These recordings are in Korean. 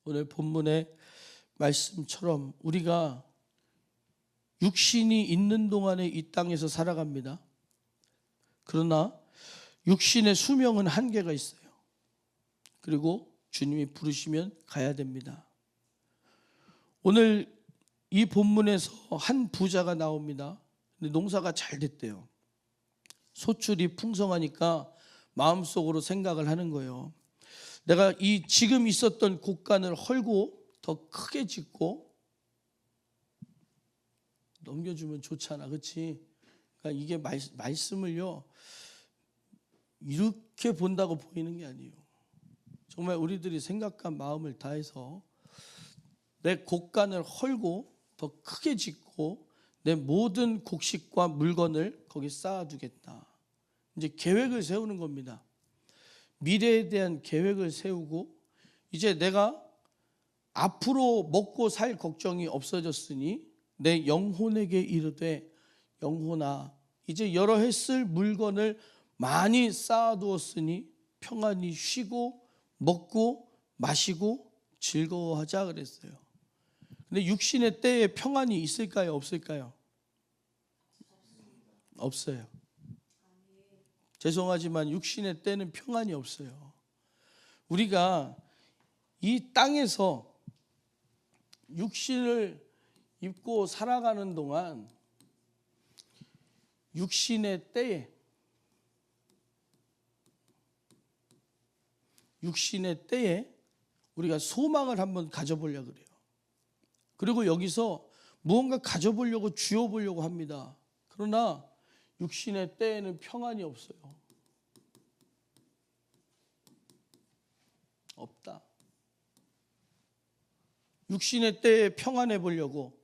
오늘 본문의 말씀처럼 우리가 육신이 있는 동안에 이 땅에서 살아갑니다. 그러나 육신의 수명은 한계가 있어요. 그리고 주님이 부르시면 가야 됩니다. 오늘 이 본문에서 한 부자가 나옵니다. 근데 농사가 잘 됐대요. 소출이 풍성하니까 마음속으로 생각을 하는 거예요. 내가 이 지금 있었던 곳간을 헐고 더 크게 짓고 넘겨주면 좋잖아, 그렇지? 그러니까 이게 말씀을요 이렇게 본다고 보이는 게 아니에요. 정말 우리들이 생각한 마음을 다해서 내 곳간을 헐고 더 크게 짓고 내 모든 곡식과 물건을 거기 쌓아두겠다. 이제 계획을 세우는 겁니다. 미래에 대한 계획을 세우고 이제 내가 앞으로 먹고 살 걱정이 없어졌으니 내 영혼에게 이르되 영혼아 이제 여러 해 쓸 물건을 많이 쌓아두었으니 평안히 쉬고 먹고 마시고 즐거워하자 그랬어요. 근데 육신의 때에 평안이 있을까요? 없을까요? 없어요. 죄송하지만 육신의 때는 평안이 없어요. 우리가 이 땅에서 육신을 입고 살아가는 동안 육신의 때에 우리가 소망을 한번 가져보려고 그래요. 그리고 여기서 무언가 가져보려고 쥐어보려고 합니다. 그러나 육신의 때에는 평안이 없어요. 없다. 육신의 때에 평안해 보려고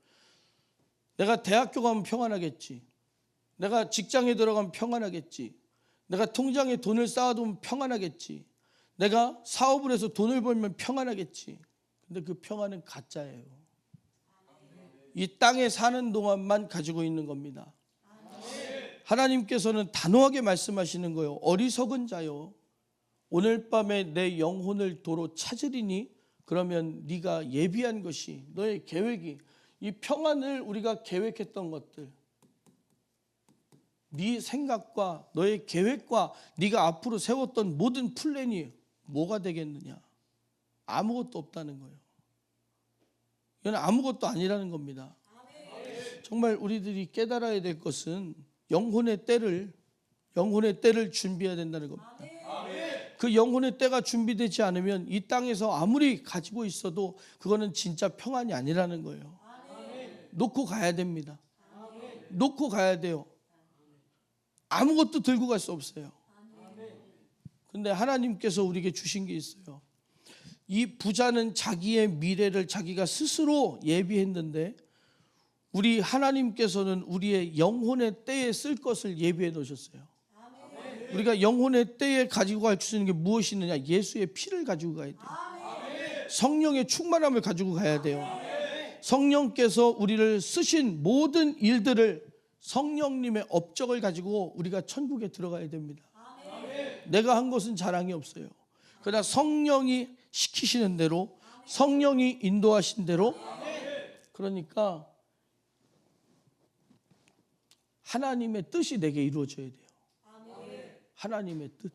내가 대학교 가면 평안하겠지. 내가 직장에 들어가면 평안하겠지. 내가 통장에 돈을 쌓아두면 평안하겠지. 내가 사업을 해서 돈을 벌면 평안하겠지. 근데 그 평안은 가짜예요. 이 땅에 사는 동안만 가지고 있는 겁니다. 하나님께서는 단호하게 말씀하시는 거예요. 어리석은 자요, 오늘 밤에 내 영혼을 도로 찾으리니 그러면 네가 예비한 것이 너의 계획이 이 평안을 우리가 계획했던 것들, 네 생각과 너의 계획과 네가 앞으로 세웠던 모든 플랜이 뭐가 되겠느냐? 아무것도 없다는 거예요. 이건 아무것도 아니라는 겁니다. 정말 우리들이 깨달아야 될 것은 영혼의 때를 준비해야 된다는 겁니다. 그 영혼의 때가 준비되지 않으면 이 땅에서 아무리 가지고 있어도 그거는 진짜 평안이 아니라는 거예요. 놓고 가야 됩니다. 놓고 가야 돼요. 아무것도 들고 갈 수 없어요. 근데 하나님께서 우리에게 주신 게 있어요. 이 부자는 자기의 미래를 자기가 스스로 예비했는데 우리 하나님께서는 우리의 영혼의 때에 쓸 것을 예비해 놓으셨어요. 우리가 영혼의 때에 가지고 갈 수 있는 게 무엇이 있느냐? 예수의 피를 가지고 가야 돼요. 성령의 충만함을 가지고 가야 돼요. 성령께서 우리를 쓰신 모든 일들을 성령님의 업적을 가지고 우리가 천국에 들어가야 됩니다. 내가 한 것은 자랑이 없어요. 그러나 성령이 시키시는 대로, 성령이 인도하신 대로, 그러니까 하나님의 뜻이 내게 이루어져야 돼요. 하나님의 뜻.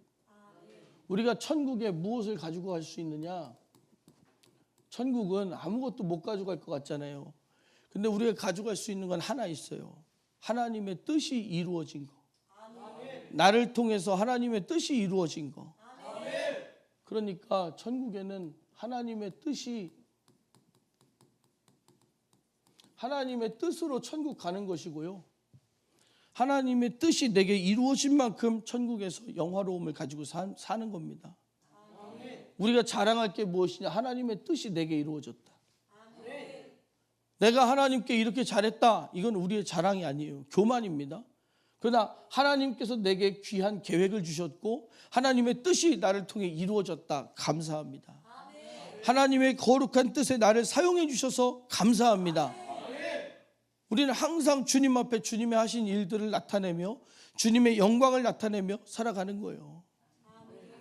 우리가 천국에 무엇을 가지고 갈 수 있느냐? 천국은 아무것도 못 가져갈 것 같잖아요. 근데 우리가 가져갈 수 있는 건 하나 있어요. 하나님의 뜻이 이루어진 거. 나를 통해서 하나님의 뜻이 이루어진 거. 그러니까 천국에는 하나님의 뜻으로 천국 가는 것이고요. 하나님의 뜻이 내게 이루어진 만큼 천국에서 영화로움을 가지고 사는 겁니다. 우리가 자랑할 게 무엇이냐? 하나님의 뜻이 내게 이루어졌다. 내가 하나님께 이렇게 잘했다. 이건 우리의 자랑이 아니에요. 교만입니다. 그러나 하나님께서 내게 귀한 계획을 주셨고 하나님의 뜻이 나를 통해 이루어졌다. 감사합니다. 하나님의 거룩한 뜻에 나를 사용해 주셔서 감사합니다. 우리는 항상 주님 앞에 주님의 하신 일들을 나타내며 주님의 영광을 나타내며 살아가는 거예요.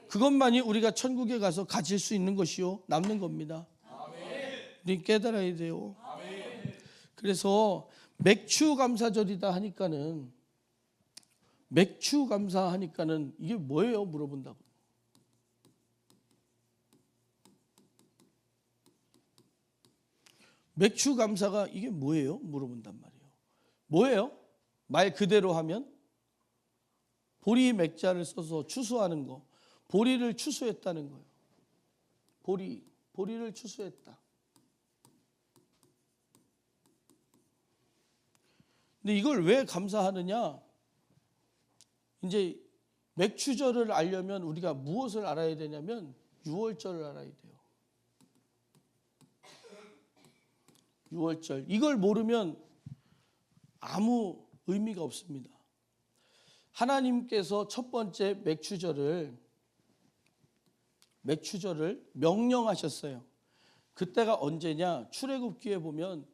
그것만이 우리가 천국에 가서 가질 수 있는 것이요 남는 겁니다. 우린 깨달아야 돼요. 그래서 맥주 감사절이다 하니까는 맥주 감사하니까는 이게 뭐예요? 물어본다고. 맥주 감사가 이게 뭐예요? 물어본단 말이에요. 뭐예요? 말 그대로 하면 보리 맥자를 써서 추수하는 거. 보리를 추수했다는 거예요. 보리를 추수했다. 근데 이걸 왜 감사하느냐? 이제 맥주절을 알려면 우리가 무엇을 알아야 되냐면 유월절을 알아야 돼요. 유월절. 이걸 모르면 아무 의미가 없습니다. 하나님께서 첫 번째 맥주절을 명령하셨어요. 그때가 언제냐? 출애굽기에 보면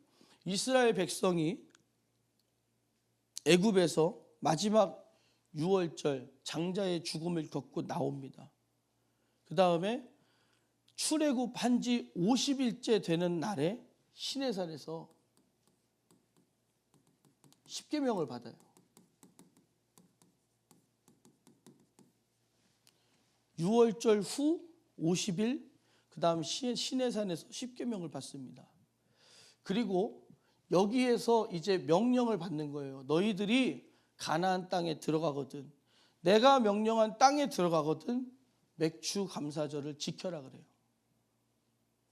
이스라엘 백성이 애굽에서 마지막 유월절 장자의 죽음을 겪고 나옵니다. 그 다음에 출애굽한 지 50일째 되는 날에 시내산에서 십계명을 받아요. 유월절 후 50일 그 다음 시내산에서 십계명을 받습니다. 그리고 여기에서 이제 명령을 받는 거예요. 너희들이 가나안 땅에 들어가거든, 내가 명령한 땅에 들어가거든 맥주 감사절을 지켜라 그래요.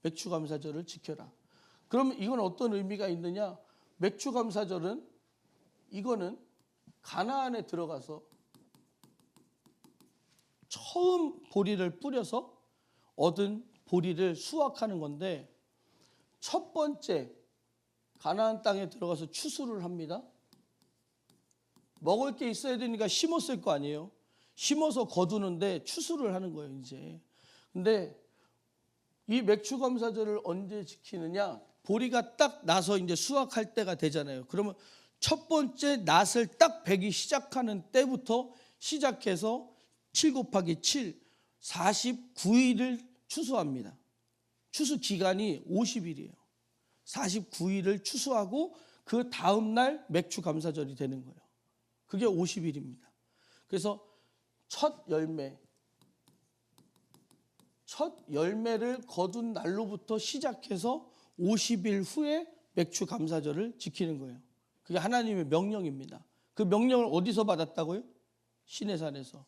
맥주 감사절을 지켜라. 그러면 이건 어떤 의미가 있느냐? 맥주 감사절은 이거는 가나안에 들어가서 처음 보리를 뿌려서 얻은 보리를 수확하는 건데, 첫 번째 가나안 땅에 들어가서 추수를 합니다. 먹을 게 있어야 되니까 심었을 거 아니에요. 심어서 거두는데 추수를 하는 거예요, 이제. 근데 이 맥주 감사절을 언제 지키느냐? 보리가 딱 나서 이제 수확할 때가 되잖아요. 그러면 첫 번째 낫을 딱 베기 시작하는 때부터 시작해서 7 곱하기 7, 49일을 추수합니다. 추수 기간이 50일이에요. 49일을 추수하고 그 다음 날 맥주 감사절이 되는 거예요. 그게 50일입니다. 그래서 첫 열매를 거둔 날로부터 시작해서 50일 후에 맥주 감사절을 지키는 거예요. 그게 하나님의 명령입니다. 그 명령을 어디서 받았다고요? 시내산에서.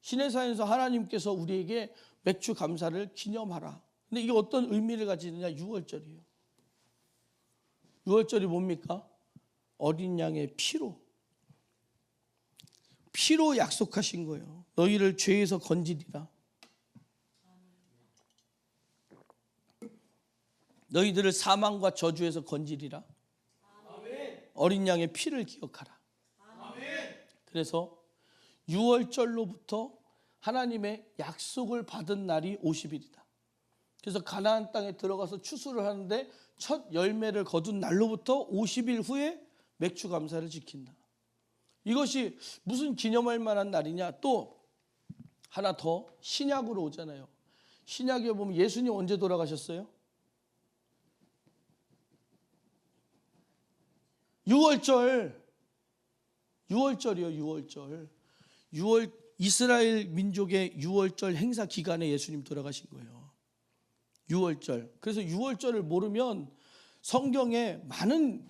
시내산에서 하나님께서 우리에게 맥주 감사를 기념하라. 근데 이게 어떤 의미를 가지느냐? 유월절이에요. 유월절이 뭡니까? 어린 양의 피로 약속하신 거예요. 너희를 죄에서 건지리라. 너희들을 사망과 저주에서 건지리라. 어린 양의 피를 기억하라. 그래서 유월절로부터 하나님의 약속을 받은 날이 50일이다. 그래서 가나안 땅에 들어가서 추수를 하는데 첫 열매를 거둔 날로부터 50일 후에 맥주 감사를 지킨다. 이것이 무슨 기념할 만한 날이냐? 또 하나 더 신약으로 오잖아요. 신약에 보면 예수님 언제 돌아가셨어요? 유월절이요. 이스라엘 민족의 유월절 행사 기간에 예수님 돌아가신 거예요. 유월절. 그래서 유월절을 모르면 성경에 많은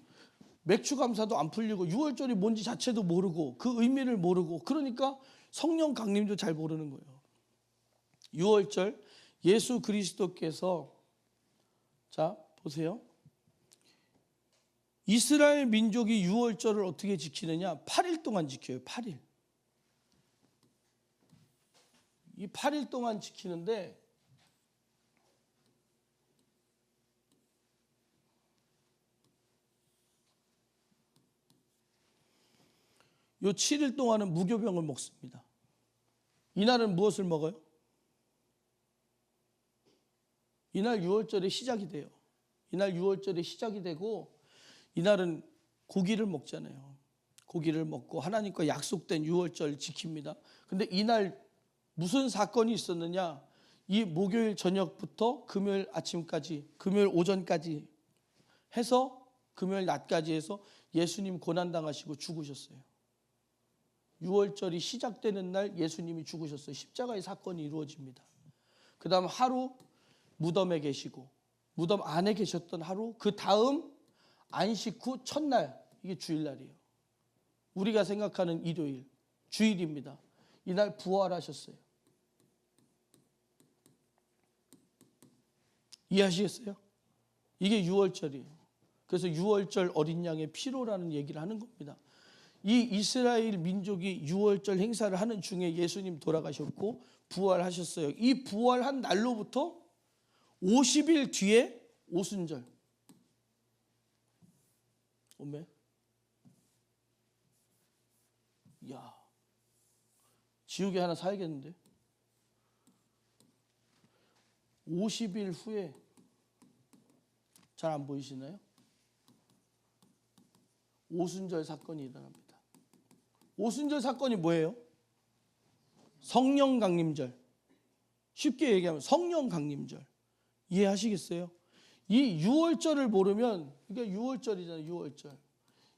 맥주 감사도 안 풀리고 유월절이 뭔지 자체도 모르고 그 의미를 모르고, 그러니까 성령 강림도 잘 모르는 거예요. 유월절, 예수 그리스도께서, 자 보세요. 이스라엘 민족이 유월절을 어떻게 지키느냐? 8일 동안 지켜요. 8일. 이 8일 동안 지키는데 요 7일 동안은 무교병을 먹습니다. 이날은 무엇을 먹어요? 이날 유월절의 시작이 돼요. 이날 유월절의 시작이 되고 이날은 고기를 먹잖아요. 고기를 먹고 하나님과 약속된 유월절 지킵니다. 근데 이날 무슨 사건이 있었느냐? 이 목요일 저녁부터 금요일 아침까지, 금요일 오전까지 해서 금요일 낮까지 해서 예수님 고난당하시고 죽으셨어요. 6월절이 시작되는 날 예수님이 죽으셨어요. 십자가의 사건이 이루어집니다. 그 다음 하루 무덤에 계시고, 무덤 안에 계셨던 하루, 그 다음 안식 후 첫날, 이게 주일날이에요. 우리가 생각하는 일요일, 주일입니다. 이날 부활하셨어요. 이해하시겠어요? 이게 6월절이에요. 그래서 6월절 어린 양의 피로라는 얘기를 하는 겁니다. 이 이스라엘 민족이 6월절 행사를 하는 중에 예수님 돌아가셨고 부활하셨어요. 이 부활한 날로부터 50일 뒤에 오순절. 오메? 야, 지우개 하나 사야겠는데? 50일 후에, 잘 안 보이시나요? 오순절 사건이 일어납니다. 오순절 사건이 뭐예요? 성령 강림절. 쉽게 얘기하면 성령 강림절. 이해하시겠어요? 이 6월절을 모르면, 그러니까 6월절이잖아요. 6월절.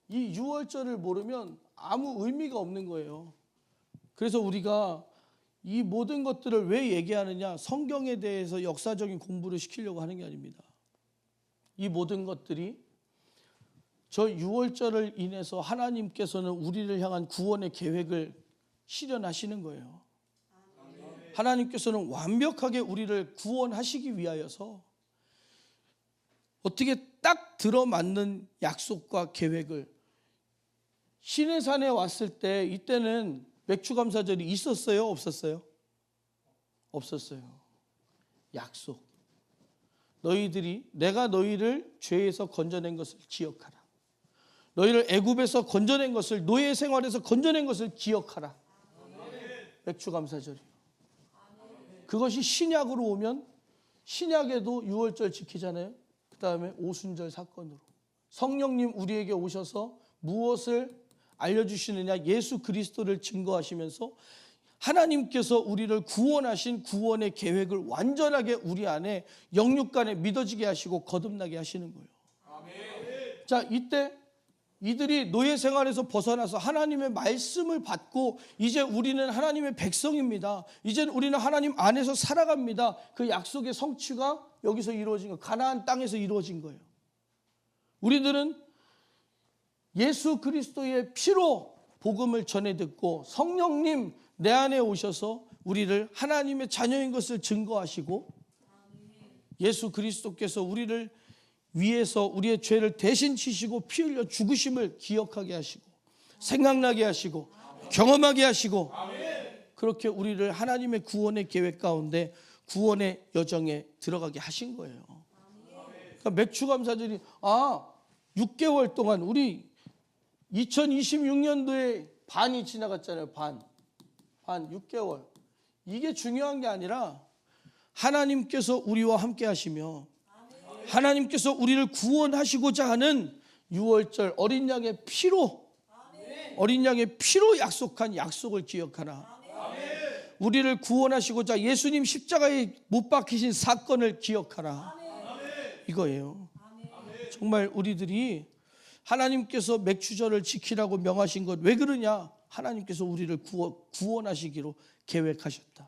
이 6월절을 모르면 아무 의미가 없는 거예요. 그래서 우리가 이 모든 것들을 왜 얘기하느냐? 성경에 대해서 역사적인 공부를 시키려고 하는 게 아닙니다. 이 모든 것들이 저 6월절을 인해서 하나님께서는 우리를 향한 구원의 계획을 실현하시는 거예요. 하나님께서는 완벽하게 우리를 구원하시기 위하여서 어떻게 딱 들어맞는 약속과 계획을, 시내산에 왔을 때 이때는 맥주감사절이 있었어요? 없었어요? 없었어요. 약속. 너희들이, 내가 너희를 죄에서 건져낸 것을 기억하라. 너희를 애굽에서 건져낸 것을, 노예 생활에서 건져낸 것을 기억하라. 맥주감사절이요. 그것이 신약으로 오면 신약에도 6월절 지키잖아요. 그 다음에 오순절 사건으로 성령님 우리에게 오셔서 무엇을 알려주시느냐? 예수 그리스도를 증거하시면서 하나님께서 우리를 구원하신 구원의 계획을 완전하게 우리 안에 영육간에 믿어지게 하시고 거듭나게 하시는 거예요. 아멘. 자, 이때 이들이 노예 생활에서 벗어나서 하나님의 말씀을 받고 이제 우리는 하나님의 백성입니다. 이제 우리는 하나님 안에서 살아갑니다. 그 약속의 성취가 여기서 이루어진 거예요. 가나안 땅에서 이루어진 거예요. 우리들은 예수 그리스도의 피로 복음을 전해 듣고 성령님 내 안에 오셔서 우리를 하나님의 자녀인 것을 증거하시고 예수 그리스도께서 우리를 위해서 우리의 죄를 대신 지시고 피 흘려 죽으심을 기억하게 하시고 생각나게 하시고 경험하게 하시고 그렇게 우리를 하나님의 구원의 계획 가운데 구원의 여정에 들어가게 하신 거예요. 그러니까 맥주감사절이 6개월 동안 우리 2026년도에 반이 지나갔잖아요. 반 6개월. 이게 중요한 게 아니라 하나님께서 우리와 함께 하시며 하나님께서 우리를 구원하시고자 하는 6월절 어린 양의 피로, 어린 양의 피로 약속한 약속을 기억하라. 우리를 구원하시고자 예수님 십자가에 못 박히신 사건을 기억하라. 이거예요. 정말 우리들이 하나님께서 맥주절을 지키라고 명하신 것 왜 그러냐? 하나님께서 우리를 구원하시기로 계획하셨다.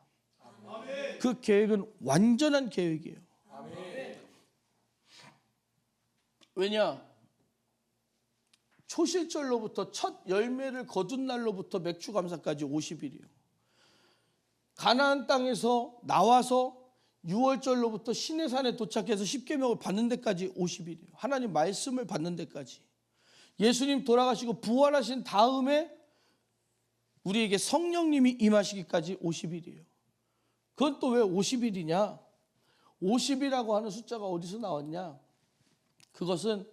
그 계획은 완전한 계획이에요. 왜냐? 초실절로부터 첫 열매를 거둔 날로부터 맥주감사까지 50일이에요. 가나안 땅에서 나와서 6월절로부터 시내산에 도착해서 십계명을 받는 데까지 50일이에요. 하나님 말씀을 받는 데까지. 예수님 돌아가시고 부활하신 다음에 우리에게 성령님이 임하시기까지 50일이에요. 그건 또 왜 50일이냐? 50이라고 하는 숫자가 어디서 나왔냐? 그것은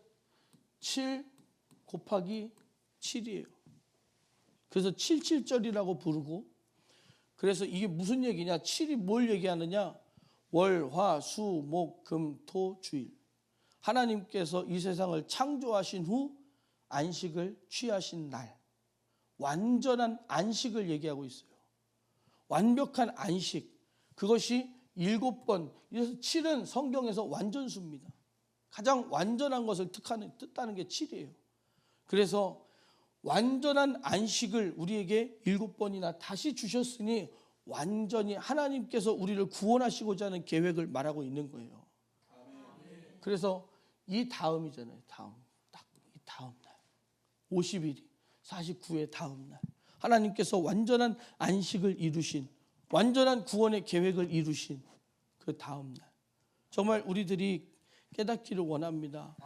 7 곱하기 7이에요. 그래서 77절이라고 부르고, 그래서 이게 무슨 얘기냐? 7이 뭘 얘기하느냐? 월, 화, 수, 목, 금, 토, 주일. 하나님께서 이 세상을 창조하신 후 안식을 취하신 날, 완전한 안식을 얘기하고 있어요. 완벽한 안식, 그것이 7번. 그래서 7은 성경에서 완전수입니다. 가장 완전한 것을 뜻하는 게 7이에요. 그래서 완전한 안식을 우리에게 7번이나 다시 주셨으니 완전히 하나님께서 우리를 구원하시고자 하는 계획을 말하고 있는 거예요. 그래서 이 다음이잖아요. 딱 이 다음 날 50일이 49의 다음 날 하나님께서 완전한 안식을 이루신, 완전한 구원의 계획을 이루신 그 다음 날, 정말 우리들이 깨닫기를 원합니다.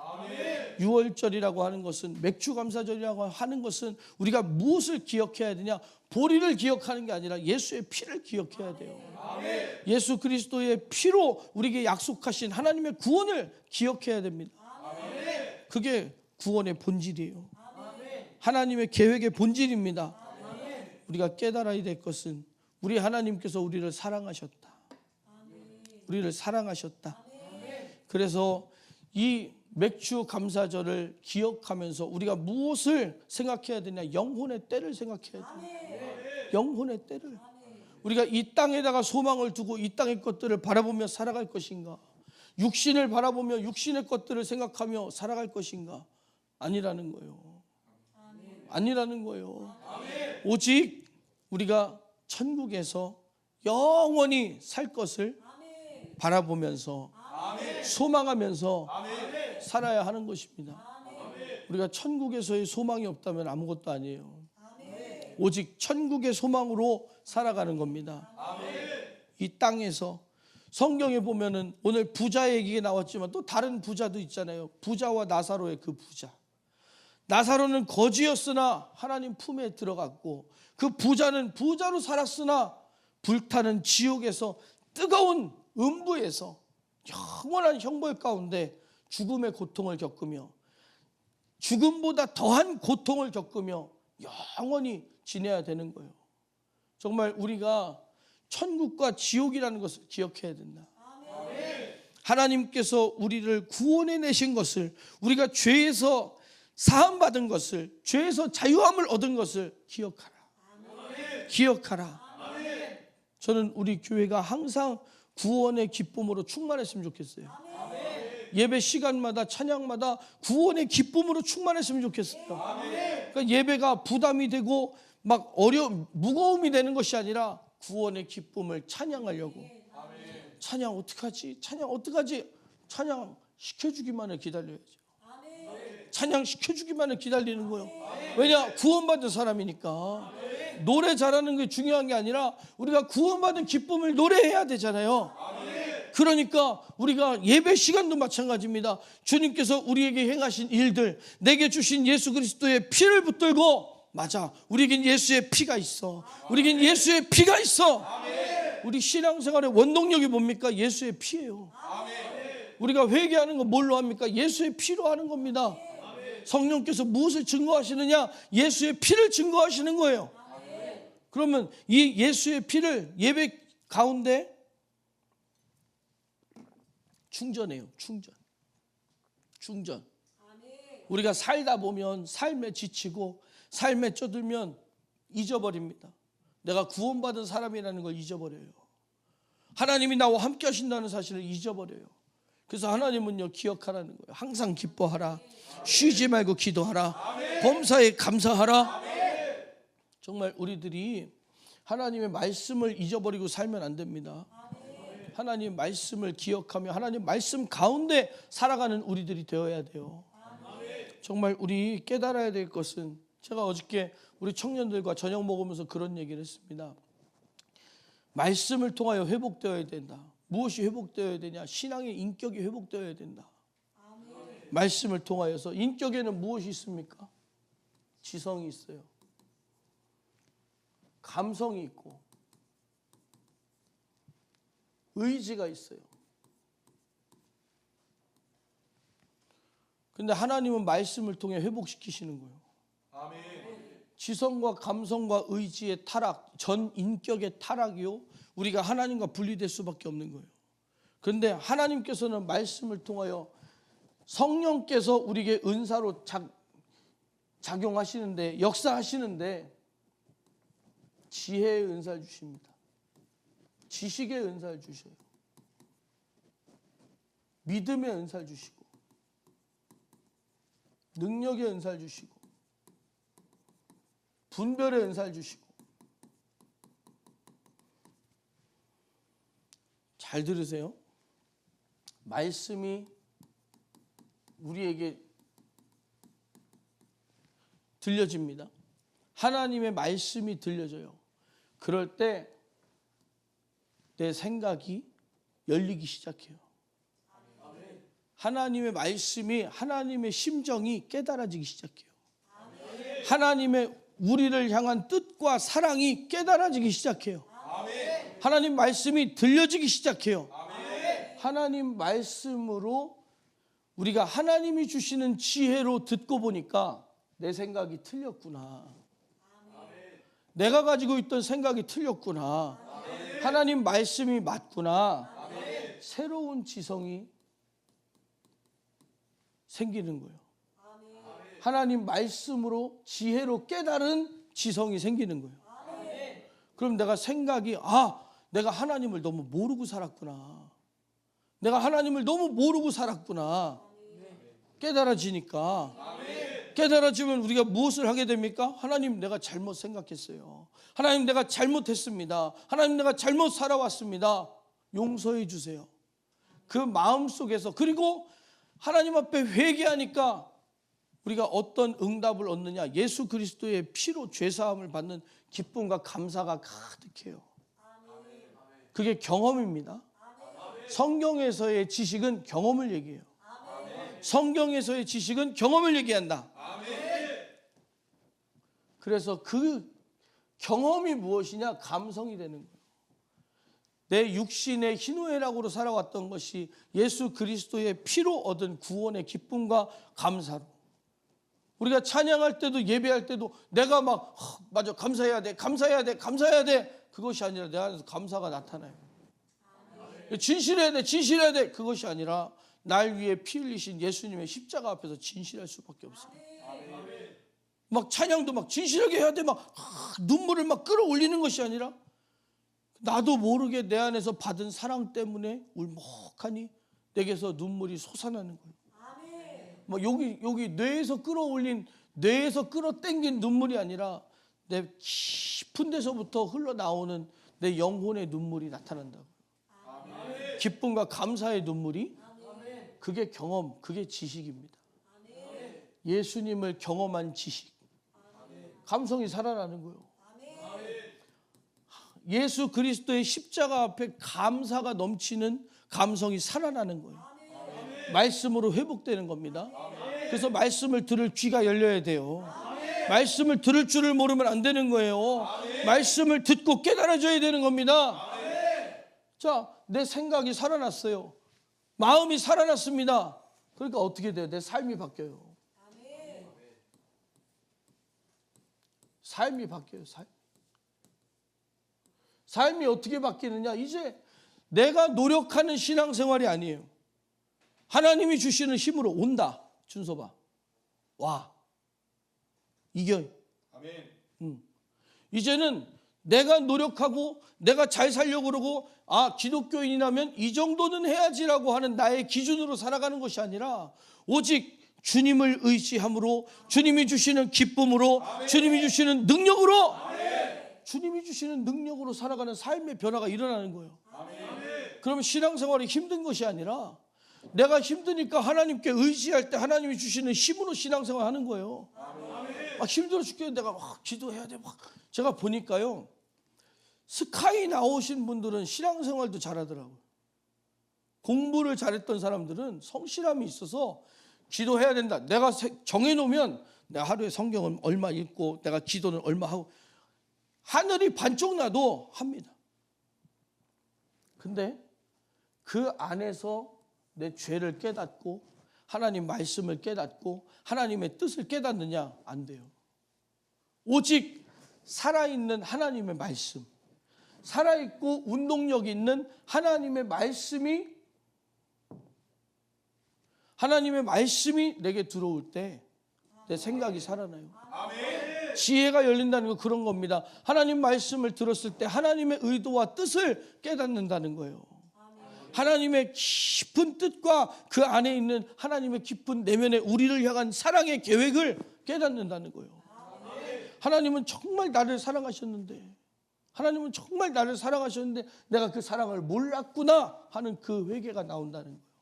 6월절이라고 하는 것은, 맥주감사절이라고 하는 것은 우리가 무엇을 기억해야 되냐? 보리를 기억하는 게 아니라 예수의 피를 기억해야 돼요. 예수 그리스도의 피로 우리에게 약속하신 하나님의 구원을 기억해야 됩니다. 그게 구원의 본질이에요. 하나님의 계획의 본질입니다. 우리가 깨달아야 될 것은 우리 하나님께서 우리를 사랑하셨다. 우리를 사랑하셨다. 그래서 이 맥주 감사절을 기억하면서 우리가 무엇을 생각해야 되냐? 영혼의 때를 생각해야 돼요. 영혼의 때를. 우리가 이 땅에다가 소망을 두고 이 땅의 것들을 바라보며 살아갈 것인가? 육신을 바라보며 육신의 것들을 생각하며 살아갈 것인가? 아니라는 거예요. 아니라는 거예요. 오직 우리가 천국에서 영원히 살 것을 바라보면서 소망하면서 살아야 하는 것입니다. 우리가 천국에서의 소망이 없다면 아무것도 아니에요. 오직 천국의 소망으로 살아가는 겁니다. 이 땅에서 성경에 보면은 오늘 부자 얘기가 나왔지만 또 다른 부자도 있잖아요. 부자와 나사로의 그 부자. 나사로는 거지였으나 하나님 품에 들어갔고, 그 부자는 부자로 살았으나 불타는 지옥에서, 뜨거운 음부에서 영원한 형벌 가운데 죽음의 고통을 겪으며, 죽음보다 더한 고통을 겪으며 영원히 지내야 되는 거예요. 정말 우리가 천국과 지옥이라는 것을 기억해야 된다. 하나님께서 우리를 구원해 내신 것을, 우리가 죄에서 사함받은 것을, 죄에서 자유함을 얻은 것을 기억하라. 기억하라. 저는 우리 교회가 항상 구원의 기쁨으로 충만했으면 좋겠어요. 예배 시간마다, 찬양마다 구원의 기쁨으로 충만했으면 좋겠어요. 그러니까 예배가 부담이 되고 막 무거움이 되는 것이 아니라 구원의 기쁨을 찬양하려고. 찬양 어떡하지? 찬양 어떡하지? 찬양 시켜주기만을 기다려야죠. 찬양 시켜주기만을 기다리는 거예요. 왜냐? 구원받은 사람이니까. 노래 잘하는 게 중요한 게 아니라 우리가 구원받은 기쁨을 노래해야 되잖아요. 그러니까 우리가 예배 시간도 마찬가지입니다. 주님께서 우리에게 행하신 일들, 내게 주신 예수 그리스도의 피를 붙들고, 맞아, 우리에겐 예수의 피가 있어. 우리에겐 예수의 피가 있어. 우리 신앙생활의 원동력이 뭡니까? 예수의 피예요. 우리가 회개하는 건 뭘로 합니까? 예수의 피로 하는 겁니다. 성령께서 무엇을 증거하시느냐? 예수의 피를 증거하시는 거예요. 그러면 이 예수의 피를 예배 가운데 충전해요. 충전. 우리가 살다 보면 삶에 지치고 삶에 쩌들면 잊어버립니다. 내가 구원받은 사람이라는 걸 잊어버려요. 하나님이 나와 함께 하신다는 사실을 잊어버려요. 그래서 하나님은요, 기억하라는 거예요. 항상 기뻐하라. 쉬지 말고 기도하라. 범사에 감사하라. 정말 우리들이 하나님의 말씀을 잊어버리고 살면 안 됩니다. 하나님의 말씀을 기억하며 하나님의 말씀 가운데 살아가는 우리들이 되어야 돼요. 정말 우리 깨달아야 될 것은, 제가 어저께 우리 청년들과 저녁 먹으면서 그런 얘기를 했습니다. 말씀을 통하여 회복되어야 된다. 무엇이 회복되어야 되냐? 신앙의 인격이 회복되어야 된다. 말씀을 통하여서. 인격에는 무엇이 있습니까? 지성이 있어요. 감성이 있고 의지가 있어요. 근데 하나님은 말씀을 통해 회복시키시는 거예요. 지성과 감성과 의지의 타락, 전 인격의 타락이요, 우리가 하나님과 분리될 수밖에 없는 거예요. 그런데 하나님께서는 말씀을 통하여 성령께서 우리에게 은사로 작용하시는데, 역사하시는데 지혜의 은사를 주십니다. 지식의 은사를 주셔요. 믿음의 은사를 주시고 능력의 은사를 주시고 분별의 은사를 주시고. 잘 들으세요. 말씀이 우리에게 들려집니다. 하나님의 말씀이 들려져요. 그럴 때 내 생각이 열리기 시작해요. 하나님의 말씀이, 하나님의 심정이 깨달아지기 시작해요. 하나님의 우리를 향한 뜻과 사랑이 깨달아지기 시작해요. 하나님 말씀이 들려지기 시작해요. 하나님 말씀으로 우리가 하나님이 주시는 지혜로 듣고 보니까 내 생각이 틀렸구나. 내가 가지고 있던 생각이 틀렸구나. 하나님 말씀이 맞구나. 새로운 지성이 생기는 거예요. 하나님 말씀으로 지혜로 깨달은 지성이 생기는 거예요. 그럼 내가 생각이 내가 하나님을 너무 모르고 살았구나. 내가 하나님을 너무 모르고 살았구나. 깨달아지니까. 깨달아지면 우리가 무엇을 하게 됩니까? 하나님, 내가 잘못 생각했어요. 하나님, 내가 잘못했습니다. 하나님, 내가 잘못 살아왔습니다. 용서해 주세요. 그 마음속에서, 그리고 하나님 앞에 회개하니까 우리가 어떤 응답을 얻느냐? 예수 그리스도의 피로 죄사함을 받는 기쁨과 감사가 가득해요. 그게 경험입니다. 성경에서의 지식은 경험을 얘기해요. 성경에서의 지식은 경험을 얘기한다. 그래서 그 경험이 무엇이냐? 감성이 되는 거예요. 내 육신의 희노애락으로 살아왔던 것이 예수 그리스도의 피로 얻은 구원의 기쁨과 감사로. 우리가 찬양할 때도 예배할 때도 내가 막 맞아, 감사해야 돼, 감사해야 돼, 감사해야 돼. 그것이 아니라 내 안에서 감사가 나타나요. 진실해야 돼, 진실해야 돼. 그것이 아니라 날 위해 피 흘리신 예수님의 십자가 앞에서 진실할 수밖에 없어요. 막 찬양도 막 진실하게 해야 돼. 막 눈물을 막 끌어올리는 것이 아니라 나도 모르게 내 안에서 받은 사랑 때문에 울먹하니 내게서 눈물이 솟아나는 거예요. 막 여기 뇌에서 끌어올린, 뇌에서 끌어당긴 눈물이 아니라 내 깊은 데서부터 흘러나오는 내 영혼의 눈물이 나타난다고. 기쁨과 감사의 눈물이. 그게 경험, 그게 지식입니다. 예수님을 경험한 지식. 감성이 살아나는 거예요. 예수 그리스도의 십자가 앞에 감사가 넘치는 감성이 살아나는 거예요. 말씀으로 회복되는 겁니다. 그래서 말씀을 들을 귀가 열려야 돼요. 말씀을 들을 줄을 모르면 안 되는 거예요. 말씀을 듣고 깨달아져야 되는 겁니다. 자, 내 생각이 살아났어요. 마음이 살아났습니다. 그러니까 어떻게 돼요? 내 삶이 바뀌어요. 삶이 바뀌어요. 삶이 어떻게 바뀌느냐? 이제 내가 노력하는 신앙생활이 아니에요. 하나님이 주시는 힘으로 온다. 준서봐, 와, 이겨. 이제는 내가 노력하고 내가 잘 살려고 그러고 기독교인이라면 이 정도는 해야지라고 하는 나의 기준으로 살아가는 것이 아니라 오직 주님을 의지함으로, 주님이 주시는 기쁨으로, 주님이 주시는 능력으로, 주님이 주시는 능력으로 살아가는 삶의 변화가 일어나는 거예요. 그러면 신앙생활이 힘든 것이 아니라 내가 힘드니까 하나님께 의지할 때 하나님이 주시는 힘으로 신앙생활 하는 거예요. 힘들어 죽겠는데 내가 막 기도해야 돼. 제가 보니까요, 스카이 나오신 분들은 신앙생활도 잘하더라고요. 공부를 잘했던 사람들은 성실함이 있어서 기도해야 된다. 내가 정해놓으면 내가 하루에 성경을 얼마 읽고 내가 기도는 얼마 하고 하늘이 반쪽 나도 합니다. 근데 그 안에서 내 죄를 깨닫고 하나님 말씀을 깨닫고 하나님의 뜻을 깨닫느냐? 안 돼요. 오직 살아있는 하나님의 말씀, 살아있고 운동력 있는 하나님의 말씀이 내게 들어올 때 내 생각이 살아나요. 지혜가 열린다는 건 그런 겁니다. 하나님 말씀을 들었을 때 하나님의 의도와 뜻을 깨닫는다는 거예요. 하나님의 깊은 뜻과 그 안에 있는 하나님의 깊은 내면의 우리를 향한 사랑의 계획을 깨닫는다는 거예요. 하나님은 정말 나를 사랑하셨는데, 하나님은 정말 나를 사랑하셨는데 내가 그 사랑을 몰랐구나 하는 그 회개가 나온다는 거예요.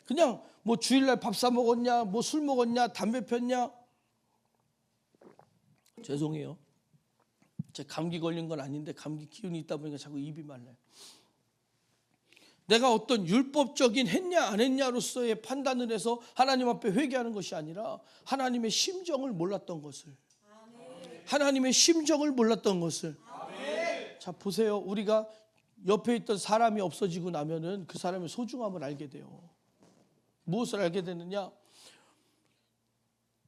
그냥 뭐 주일날 밥 사 먹었냐, 뭐 술 먹었냐, 담배 폈냐. 죄송해요. 제 감기 걸린 건 아닌데 감기 기운이 있다 보니까 자꾸 입이 말라요. 내가 어떤 율법적인 했냐 안 했냐로서의 판단을 해서 하나님 앞에 회개하는 것이 아니라 하나님의 심정을 몰랐던 것을, 하나님의 심정을 몰랐던 것을. 자, 보세요. 우리가 옆에 있던 사람이 없어지고 나면은 그 사람의 소중함을 알게 돼요. 무엇을 알게 되느냐?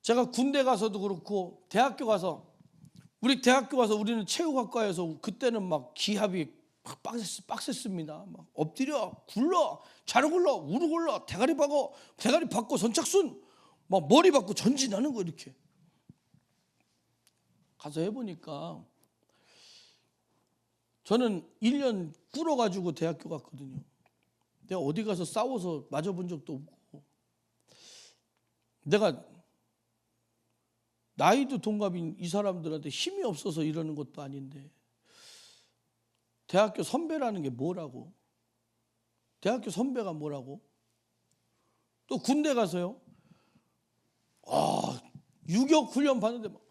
제가 군대 가서도 그렇고 대학교 가서, 우리 대학교 가서 우리는 체육학과에서 그때는 막 기합이 막 빡셌습니다. 막 엎드려 굴러 자르 굴러 우르 굴러 대가리 박고 선착순 막 머리 박고 전진하는 거. 이렇게 가서 해보니까 저는 1년 꿇어가지고 대학교 갔거든요. 내가 어디 가서 싸워서 맞아본 적도 없고, 내가 나이도 동갑인 이 사람들한테 힘이 없어서 이러는 것도 아닌데 대학교 선배라는 게 뭐라고? 대학교 선배가 뭐라고? 또 군대 가서요. 유격 훈련 받는데 막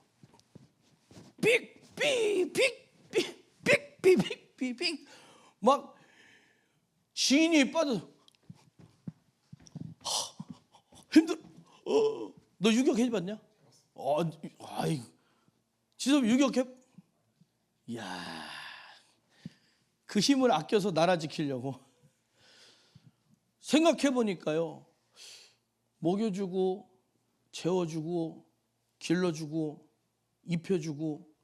삑삑삑삑삑삑삑삑 막 진이 빠져. 힘들어. 너 유격 해봤냐? 아이, 지금 유격해? 이야, 그 힘을 아껴서 나라 지키려고. 생각해 보니까요, 먹여주고 재워주고 길러주고 입혀주고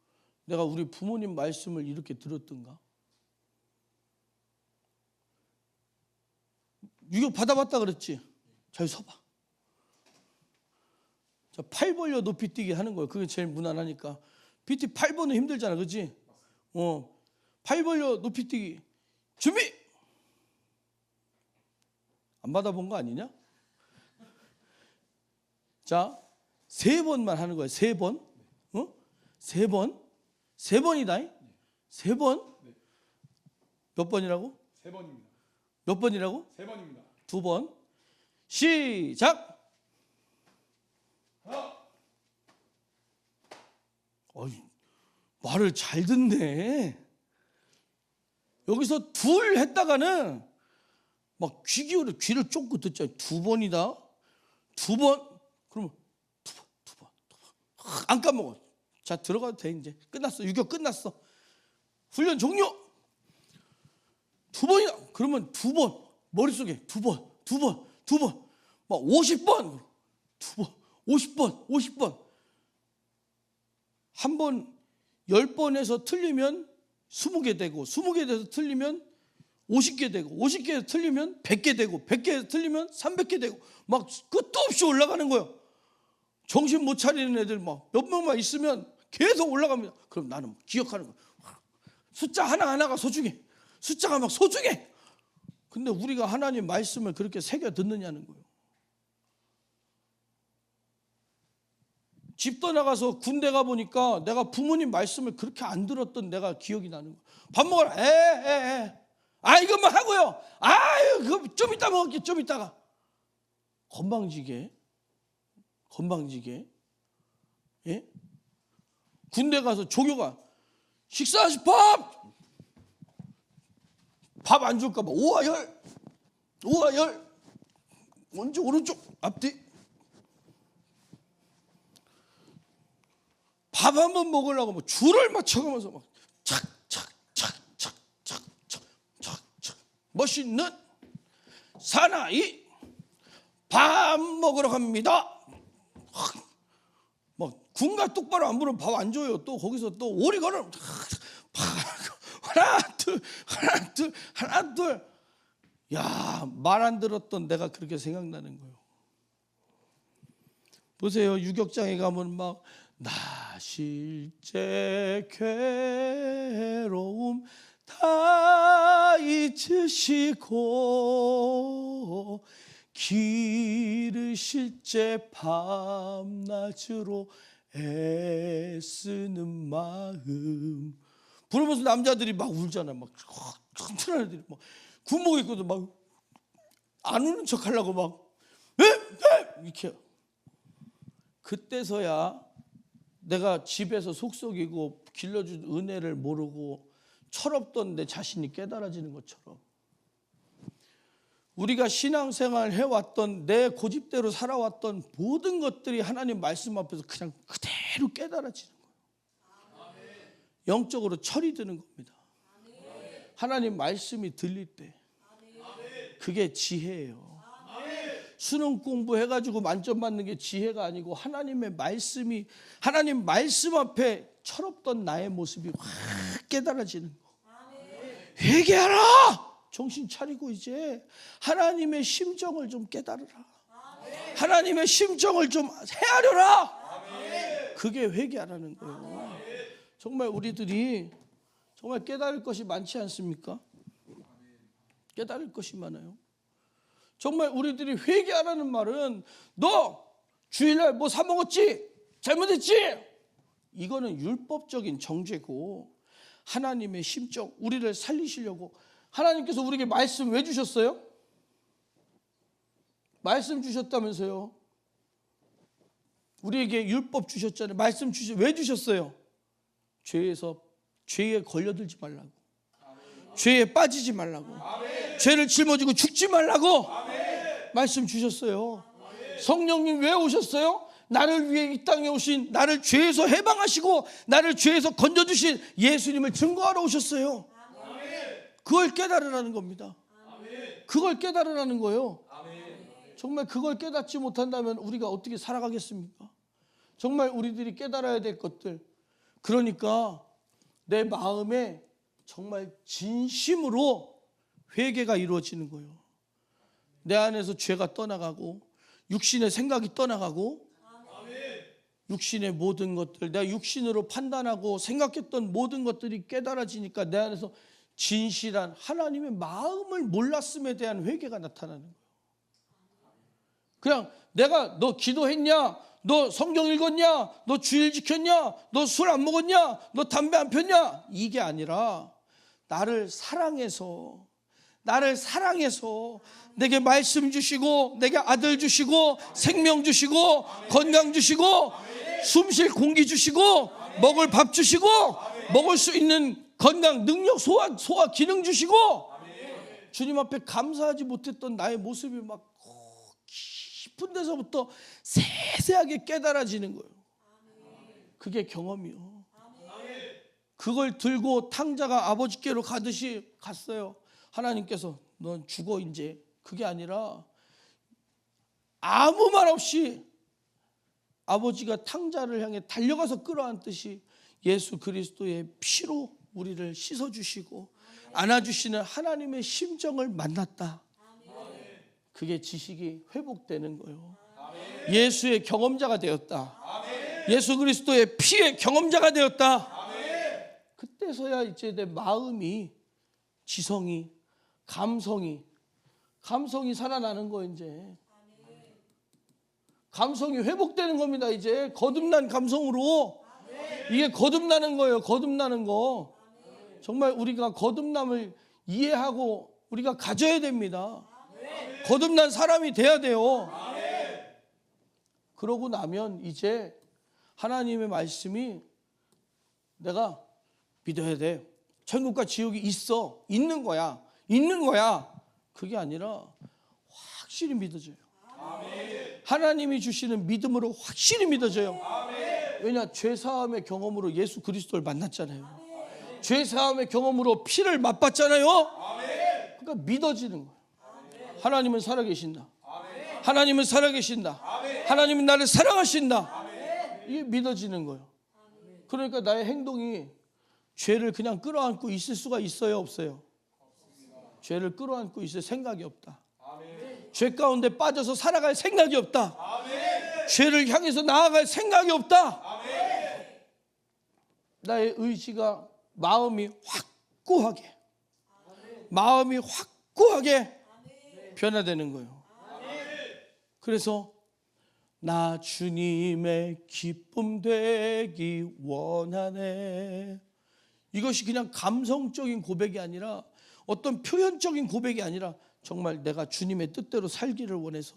내가 우리 부모님 말씀을 이렇게 들었던가? 유격 받아봤다 그랬지? 잘 서봐. 자, 팔 벌려 높이 뛰기 하는 거예요. 그게 제일 무난하니까. PT 8번은 힘들잖아, 그렇지? 팔 벌려 높이 뛰기 준비. 안 받아본 거 아니냐? 자, 3번만 하는 거야. 3번. 세 번이다. 3번. 몇 번이라고? 3번입니다. 몇 번이라고? 3번입니다. 2번. 시작. 말을 잘 듣네. 여기서 둘 했다가는 막 귀를 쫓고 듣자. 2번이다. 2번. 그러면 2번. 안 까먹어. 자, 들어가도 돼. 이제 끝났어. 유격 끝났어. 훈련 종료. 2번이다. 그러면 2번. 머릿속에 2번. 막 50번. 2번. 50번. 한 번 10번에서 틀리면 20개 되고, 20개 돼서 틀리면 50개 되고, 50개 틀리면 100개 되고, 100개 틀리면 300개 되고, 막 끝도 없이 올라가는 거예요. 정신 못 차리는 애들 막 몇 명만 있으면 계속 올라갑니다. 그럼 나는 기억하는 거예요. 숫자 하나하나가 소중해. 숫자가 막 소중해. 근데 우리가 하나님 말씀을 그렇게 새겨 듣느냐는 거예요. 집 떠나가서 군대 가보니까 내가 부모님 말씀을 그렇게 안 들었던 내가 기억이 나는 거예요. 밥 먹어라. 이것만 하고요. 그거 좀 이따 먹을게. 좀 이따가. 건방지게. 예? 군대 가서 조교가 식사하시 밥 안 줄까 봐. 오하열. 먼저 오른쪽 앞뒤. 밥 한 번 먹으려고 뭐 줄을 맞춰가면서 막 착착 멋있는 사나이 밥 먹으러 갑니다. 막 군가 똑바로 안 부르면 밥 안 줘요. 또 거기서 또 오리걸음 하나 둘. 야, 말 안 들었던 내가 그렇게 생각나는 거예요. 보세요. 유격장에 가면 막 나 실제 괴로움 다 잊으시고 기르실제 밤낮으로 애쓰는 마음. 부르면서 남자들이 막 울잖아. 막 튼튼한 애들이 막 군복 입고도 막 안 우는 척 하려고 막 이렇게. 그때서야 내가 집에서 속썩이고 길러준 은혜를 모르고 철없던 내 자신이 깨달아지는 것처럼, 우리가 신앙생활 해왔던 내 고집대로 살아왔던 모든 것들이 하나님 말씀 앞에서 그냥 그대로 깨달아지는 거예요. 영적으로 철이 드는 겁니다. 하나님 말씀이 들릴 때 그게 지혜예요. 수능 공부해가지고 만점 받는 게 지혜가 아니고 하나님의 말씀이, 하나님 말씀 앞에 철없던 나의 모습이 확 깨달아지는 거. 회개하라! 정신 차리고 이제 하나님의 심정을 좀 깨달으라. 하나님의 심정을 좀 헤아려라. 그게 회개하라는 거예요. 정말 우리들이 정말 깨달을 것이 많지 않습니까? 깨달을 것이 많아요. 정말 우리들이 회개하라는 말은 너 주일날 뭐 사 먹었지? 잘못했지? 이거는 율법적인 정죄고, 하나님의 심정, 우리를 살리시려고 하나님께서 우리에게 말씀 왜 주셨어요? 말씀 주셨다면서요. 우리에게 율법 주셨잖아요. 말씀 왜 주셨어요? 죄에 걸려들지 말라고, 죄에 빠지지 말라고, 죄를 짊어지고 죽지 말라고 말씀 주셨어요. 성령님 왜 오셨어요? 나를 위해 이 땅에 오신, 나를 죄에서 해방하시고 나를 죄에서 건져주신 예수님을 증거하러 오셨어요. 그걸 깨달으라는 겁니다. 그걸 깨달으라는 거예요. 정말 그걸 깨닫지 못한다면 우리가 어떻게 살아가겠습니까? 정말 우리들이 깨달아야 될 것들, 그러니까 내 마음에 정말 진심으로 회개가 이루어지는 거예요. 내 안에서 죄가 떠나가고 육신의 생각이 떠나가고, 육신의 모든 것들, 내가 육신으로 판단하고 생각했던 모든 것들이 깨달아지니까 내 안에서 진실한 하나님의 마음을 몰랐음에 대한 회개가 나타나는 거예요. 그냥 내가 너 기도했냐? 너 성경 읽었냐? 너 주일 지켰냐? 너 술 안 먹었냐? 너 담배 안 폈냐? 이게 아니라 나를 사랑해서 내게 말씀 주시고, 내게 아들 주시고, 생명 주시고, 건강 주시고, 숨 쉴 공기 주시고, 먹을 밥 주시고, 먹을 수 있는 건강, 능력, 소화 기능 주시고, 주님 앞에 감사하지 못했던 나의 모습이 막 깊은 데서부터 세세하게 깨달아지는 거예요. 그게 경험이요. 그걸 들고 탕자가 아버지께로 가듯이 갔어요. 하나님께서 넌 죽어 이제. 그게 아니라 아무 말 없이 아버지가 탕자를 향해 달려가서 끌어안듯이 예수 그리스도의 피로 우리를 씻어주시고 안아주시는 하나님의 심정을 만났다. 그게 지식이 회복되는 거예요. 예수의 경험자가 되었다. 예수 그리스도의 피의 경험자가 되었다. 그때서야 이제 내 마음이, 지성이, 감성이 살아나는 거. 이제 감성이 회복되는 겁니다. 이제 거듭난 감성으로. 이게 거듭나는 거예요. 거듭나는 거. 정말 우리가 거듭남을 이해하고 우리가 가져야 됩니다. 거듭난 사람이 돼야 돼요. 그러고 나면 이제 하나님의 말씀이 내가 믿어야 돼. 천국과 지옥이 있는 거야. 그게 아니라 확실히 믿어져요. 하나님이 주시는 믿음으로 확실히 믿어져요. 왜냐? 죄사함의 경험으로 예수 그리스도를 만났잖아요. 죄사함의 경험으로 피를 맛봤잖아요. 그러니까 믿어지는 거예요. 하나님은 살아계신다. 하나님은 살아계신다. 하나님은 나를 사랑하신다. 이게 믿어지는 거예요. 그러니까 나의 행동이 죄를 그냥 끌어안고 있을 수가 있어요, 없어요? 죄를 끌어안고 있을 생각이 없다. 죄 가운데 빠져서 살아갈 생각이 없다. 죄를 향해서 나아갈 생각이 없다. 나의 의지가, 마음이 확고하게 마음이 확고하게 변화되는 거예요. 그래서 나 주님의 기쁨 되기 원하네. 이것이 그냥 감성적인 고백이 아니라 어떤 표현적인 고백이 아니라 정말 내가 주님의 뜻대로 살기를 원해서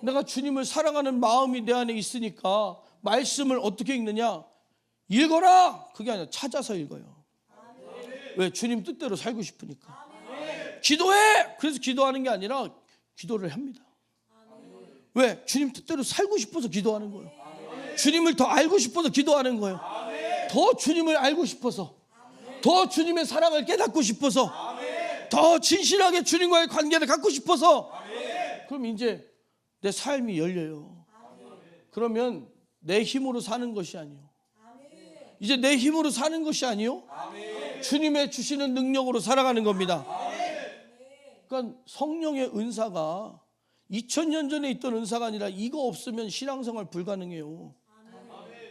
내가 주님을 사랑하는 마음이 내 안에 있으니까 말씀을 어떻게 읽느냐? 읽어라! 그게 아니라 찾아서 읽어요. 왜? 주님 뜻대로 살고 싶으니까. 기도해! 그래서 기도하는 게 아니라 기도를 합니다. 왜? 주님 뜻대로 살고 싶어서 기도하는 거예요. 주님을 더 알고 싶어서 기도하는 거예요. 더 주님을 알고 싶어서, 더 주님의 사랑을 깨닫고 싶어서, 더 진실하게 주님과의 관계를 갖고 싶어서. 그럼 이제 내 삶이 열려요. 그러면 내 힘으로 사는 것이 아니요, 이제 내 힘으로 사는 것이 아니요, 주님의 주시는 능력으로 살아가는 겁니다. 그러니까 성령의 은사가 2000년 전에 있던 은사가 아니라 이거 없으면 신앙생활 불가능해요.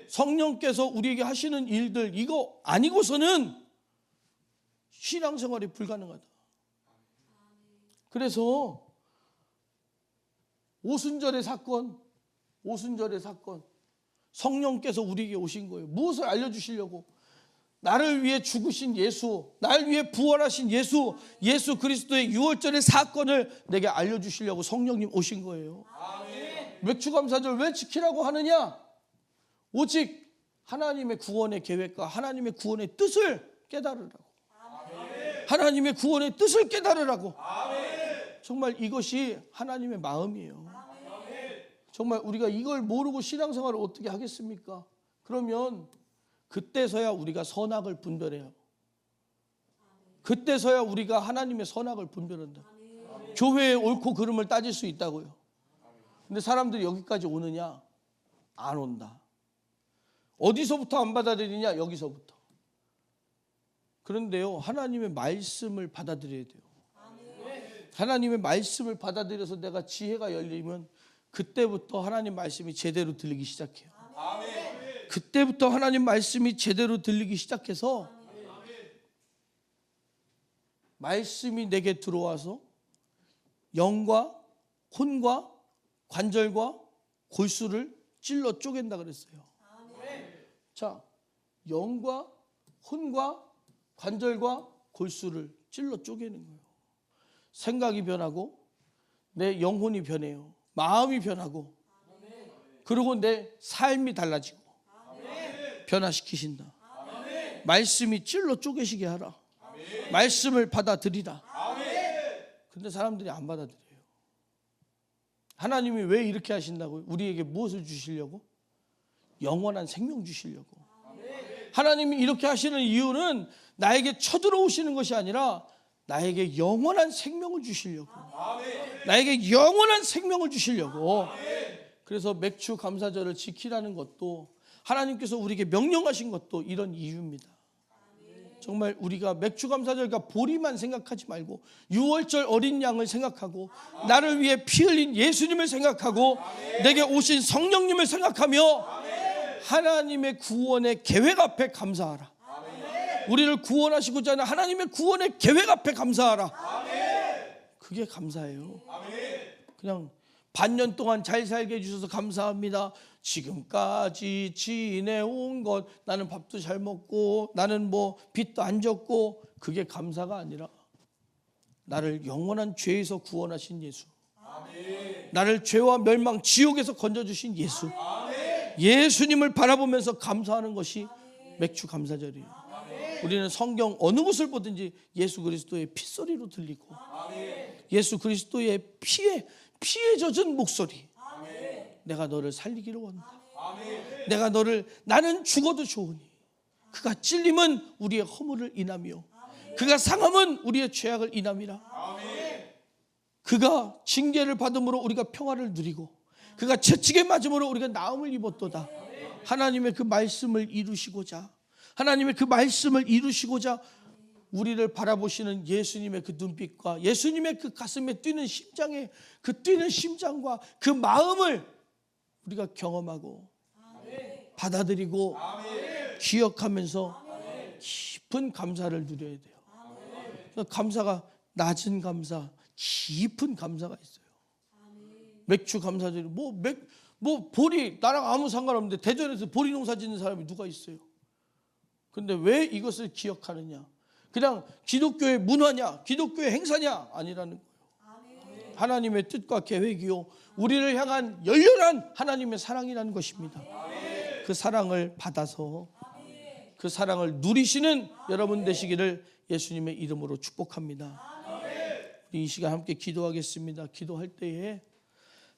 성령께서 우리에게 하시는 일들 이거 아니고서는 신앙생활이 불가능하다. 그래서 오순절의 사건, 성령께서 우리에게 오신 거예요. 무엇을 알려주시려고? 나를 위해 죽으신 예수, 나를 위해 부활하신 예수, 예수 그리스도의 유월절의 사건을 내게 알려주시려고 성령님 오신 거예요. 맥주감사절 왜 지키라고 하느냐? 오직 하나님의 구원의 계획과 하나님의 구원의 뜻을 깨달으라고. 하나님의 구원의 뜻을 깨달으라고. 정말 이것이 하나님의 마음이에요. 정말 우리가 이걸 모르고 신앙생활을 어떻게 하겠습니까? 그러면 그때서야 우리가 선악을 분별해요. 그때서야 우리가 하나님의 선악을 분별한다. 교회의 옳고 그름을 따질 수 있다고요. 근데 사람들이 여기까지 오느냐? 안 온다. 어디서부터 안 받아들이냐? 여기서부터. 그런데요, 하나님의 말씀을 받아들여야 돼요. 하나님의 말씀을 받아들여서 내가 지혜가 열리면 그때부터 하나님 말씀이 제대로 들리기 시작해요. 그때부터 하나님 말씀이 제대로 들리기 시작해서 말씀이 내게 들어와서 영과 혼과 관절과 골수를 찔러 쪼갠다 그랬어요. 자, 영과 혼과 관절과 골수를 찔러 쪼개는 거예요. 생각이 변하고 내 영혼이 변해요. 마음이 변하고 그리고 내 삶이 달라지고 변화시키신다. 말씀이 찔러 쪼개시게 하라. 말씀을 받아들이라. 근데 사람들이 안 받아들여요. 하나님이 왜 이렇게 하신다고요? 우리에게 무엇을 주시려고? 영원한 생명 주시려고. 하나님이 이렇게 하시는 이유는 나에게 쳐들어오시는 것이 아니라 나에게 영원한 생명을 주시려고. 나에게 영원한 생명을 주시려고. 그래서 맥주 감사절을 지키라는 것도 하나님께서 우리에게 명령하신 것도 이런 이유입니다. 정말 우리가 맥주 감사절과 보리만 생각하지 말고 유월절 어린 양을 생각하고 나를 위해 피 흘린 예수님을 생각하고 내게 오신 성령님을 생각하며 하나님의 구원의 계획 앞에 감사하라. 우리를 구원하시고자 하는 하나님의 구원의 계획 앞에 감사하라. 그게 감사예요. 그냥 반년 동안 잘 살게 해주셔서 감사합니다. 지금까지 지내온 것, 나는 밥도 잘 먹고 나는 뭐 빚도 안 졌고, 그게 감사가 아니라 나를 영원한 죄에서 구원하신 예수, 나를 죄와 멸망 지옥에서 건져주신 예수, 예수님을 바라보면서 감사하는 것이 맥주 감사절이에요. 우리는 성경 어느 곳을 보든지 예수 그리스도의 핏소리로 들리고 예수 그리스도의 피에 젖은 목소리, 내가 너를 살리기를 원한다. 내가 너를, 나는 죽어도 좋으니 그가 찔림은 우리의 허물을 인하며 그가 상함은 우리의 죄악을 인함이라. 그가 징계를 받음으로 우리가 평화를 누리고 그가 채찍에 맞음으로 우리가 나음을 입었도다. 하나님의 그 말씀을 이루시고자, 하나님의 그 말씀을 이루시고자 우리를 바라보시는 예수님의 그 눈빛과 예수님의 그 가슴에 뛰는 심장의 그 뛰는 심장과 그 마음을 우리가 경험하고 받아들이고 기억하면서 깊은 감사를 누려야 돼요. 감사가 낮은 감사, 깊은 감사가 있어요. 맥주 감사절이 뭐 보리 나랑 아무 상관없는데 대전에서 보리 농사 짓는 사람이 누가 있어요? 근데 왜 이것을 기억하느냐? 그냥 기독교의 문화냐, 기독교의 행사냐 아니라는 거예요. 하나님의 뜻과 계획이요, 우리를 향한 열렬한 하나님의 사랑이라는 것입니다. 그 사랑을 받아서 그 사랑을 누리시는 여러분 되시기를 예수님의 이름으로 축복합니다. 우리 이 시간 함께 기도하겠습니다. 기도할 때에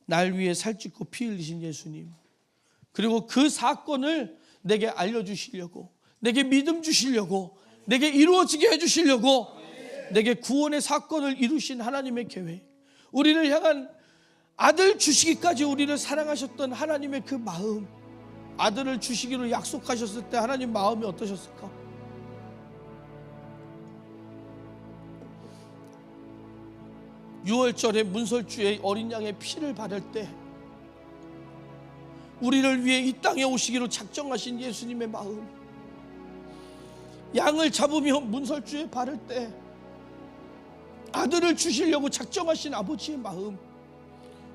날 위해 살찌고 피 흘리신 예수님, 그리고 그 사건을 내게 알려주시려고, 내게 믿음 주시려고, 내게 이루어지게 해주시려고, 내게 구원의 사건을 이루신 하나님의 계획, 우리를 향한 아들 주시기까지 우리를 사랑하셨던 하나님의 그 마음, 아들을 주시기로 약속하셨을 때 하나님 마음이 어떠셨을까? 유월절에 문설주에 어린 양의 피를 바를 때 우리를 위해 이 땅에 오시기로 작정하신 예수님의 마음, 양을 잡으며 문설주에 바를 때 아들을 주시려고 작정하신 아버지의 마음,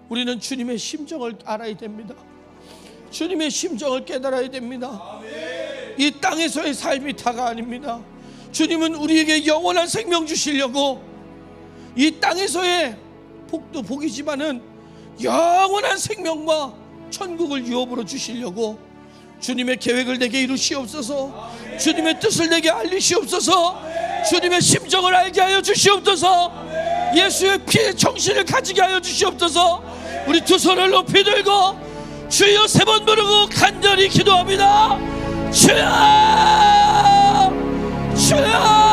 우리는 주님의 심정을 알아야 됩니다. 주님의 심정을 깨달아야 됩니다. 이 땅에서의 삶이 다가 아닙니다. 주님은 우리에게 영원한 생명 주시려고 이 땅에서의 복도 복이지만은 영원한 생명과 천국을 유업으로 주시려고 주님의 계획을 내게 이루시옵소서. 주님의 뜻을 내게 알리시옵소서. 주님의 심정을 알게 하여 주시옵소서. 예수의 피의 정신을 가지게 하여 주시옵소서. 우리 두 손을 높이 들고 주여 세 번 부르고 간절히 기도합니다. 주여, 주여.